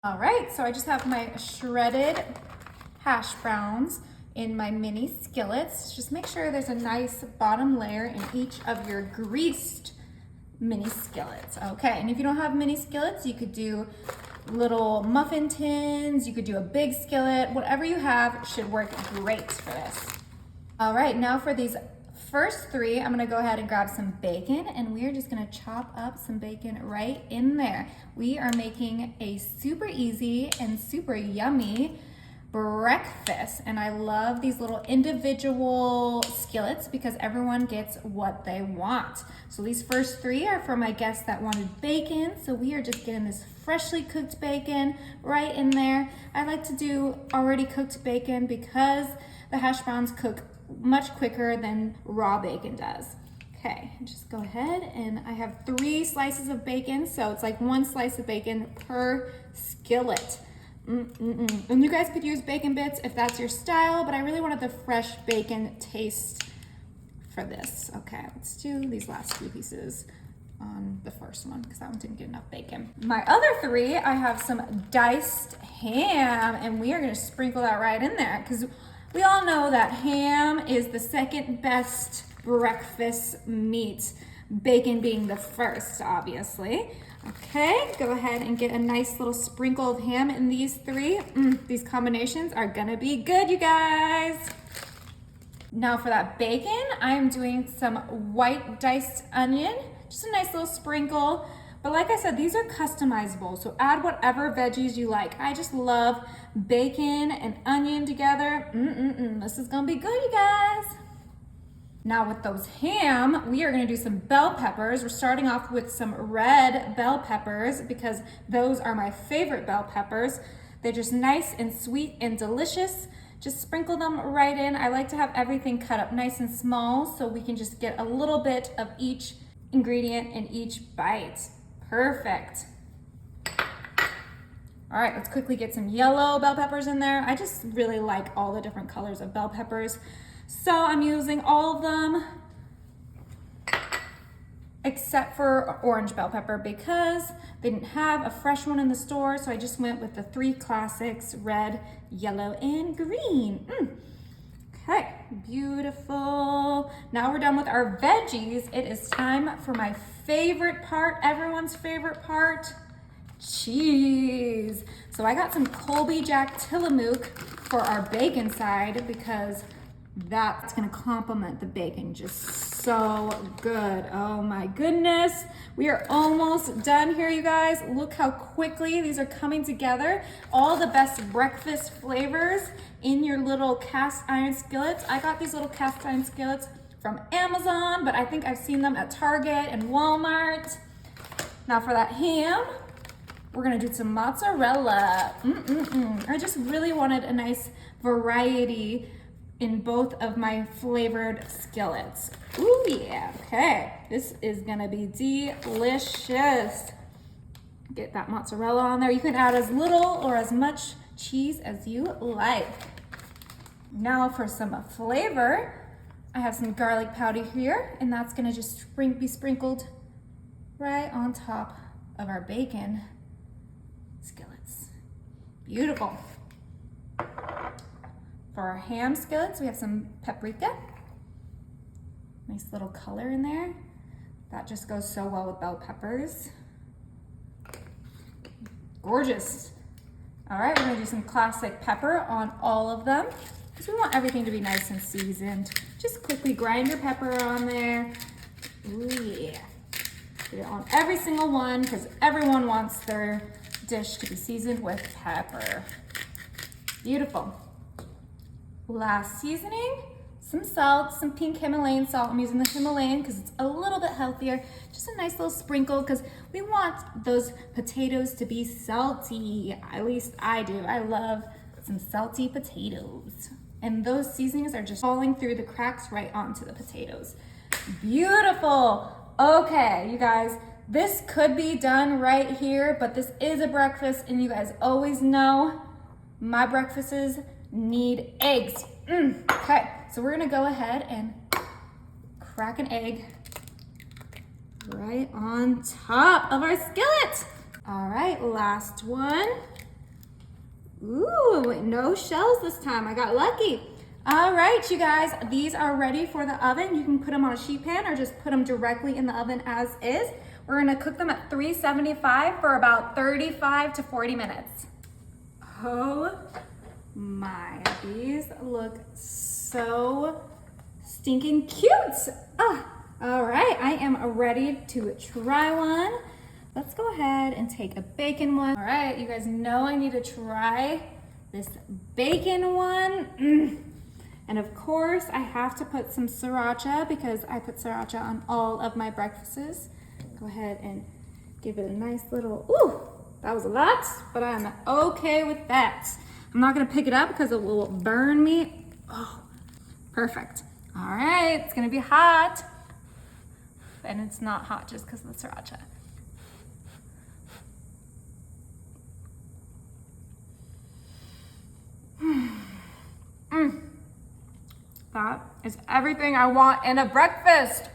All right, so I just have my shredded hash browns in my mini skillets. Just make sure there's a nice bottom layer in each of your greased mini skillets. Okay, and if you don't have mini skillets, you could do little muffin tins, you could do a big skillet, whatever you have should work great for this. All right, now for these first three, I'm gonna go ahead and grab some bacon, and we are just gonna chop up some bacon right in there. We are making a super easy and super yummy breakfast, and I love these little individual skillets because everyone gets what they want. So these first three are for my guests that wanted bacon, so we are just getting this freshly cooked bacon right in there. I like to do already cooked bacon because the hash browns cook much quicker than raw bacon does. Okay, just go ahead, and I have 3 slices of bacon, so it's like 1 slice of bacon per skillet. And you guys could use bacon bits if that's your style, but I really wanted the fresh bacon taste for this. Okay, let's do these last 2 pieces on the first one because that one didn't get enough bacon. My other 3, I have some diced ham, and we are gonna sprinkle that right in there because we all know that ham is the second best breakfast meat, bacon being the first, obviously. Okay, go ahead and get a nice little sprinkle of ham in these 3. These combinations are gonna be good, you guys. Now for that bacon, I'm doing some white diced onion, just a nice little sprinkle. But like I said, these are customizable, so add whatever veggies you like. I just love bacon and onion together. This is gonna be good, you guys. Now with those ham, we are gonna do some bell peppers. We're starting off with some red bell peppers because those are my favorite bell peppers. They're just nice and sweet and delicious. Just sprinkle them right in. I like to have everything cut up nice and small so we can just get a little bit of each ingredient in each bite. Perfect. All right, let's quickly get some yellow bell peppers in there. I just really like all the different colors of bell peppers. So I'm using all of them except for orange bell pepper because they didn't have a fresh one in the store. So I just went with the 3 classics, red, yellow, and green. Okay, beautiful. Now we're done with our veggies. It is time for my favorite part, everyone's favorite part, cheese. So I got some Colby Jack Tillamook for our bacon side because that's gonna complement the bacon just so good. Oh my goodness. We are almost done here, you guys. Look how quickly these are coming together. All the best breakfast flavors in your little cast iron skillets. I got these little cast iron skillets from Amazon, but I think I've seen them at Target and Walmart. Now for that ham, we're gonna do some mozzarella. I just really wanted a nice variety in both of my flavored skillets. Ooh yeah, okay. This is gonna be delicious. Get that mozzarella on there. You can add as little or as much cheese as you like. Now for some flavor, I have some garlic powder here, and that's gonna just be sprinkled right on top of our bacon skillets. Beautiful. For our ham skillets, we have some paprika. Nice little color in there. That just goes so well with bell peppers. Gorgeous. All right, we're gonna do some classic pepper on all of them because we want everything to be nice and seasoned. Just quickly grind your pepper on there. Ooh yeah. Get it on every single one because everyone wants their dish to be seasoned with pepper. Beautiful. Last seasoning, some salt, some pink Himalayan salt. I'm using the Himalayan because it's a little bit healthier. Just a nice little sprinkle because we want those potatoes to be salty. At least I do. I love some salty potatoes. And those seasonings are just falling through the cracks right onto the potatoes. Beautiful. Okay, you guys, this could be done right here, but this is a breakfast and you guys always know my breakfasts need eggs. Okay, so we're gonna go ahead and crack an egg right on top of our skillet. All right, last one. Ooh, no shells this time. I got lucky. All right, you guys, these are ready for the oven. You can put them on a sheet pan or just put them directly in the oven as is. We're gonna cook them at 375 for about 35 to 40 minutes. Oh my, these look so stinking cute. All right, I am ready to try one. Let's go ahead and take a bacon one. All right, you guys know I need to try this bacon one. And of course, I have to put some sriracha because I put sriracha on all of my breakfasts. Go ahead and give it a nice little, ooh, that was a lot, but I'm okay with that. I'm not gonna pick it up because it will burn me. Oh, perfect. All right, it's gonna be hot. And it's not hot just because of the sriracha. That is everything I want in a breakfast.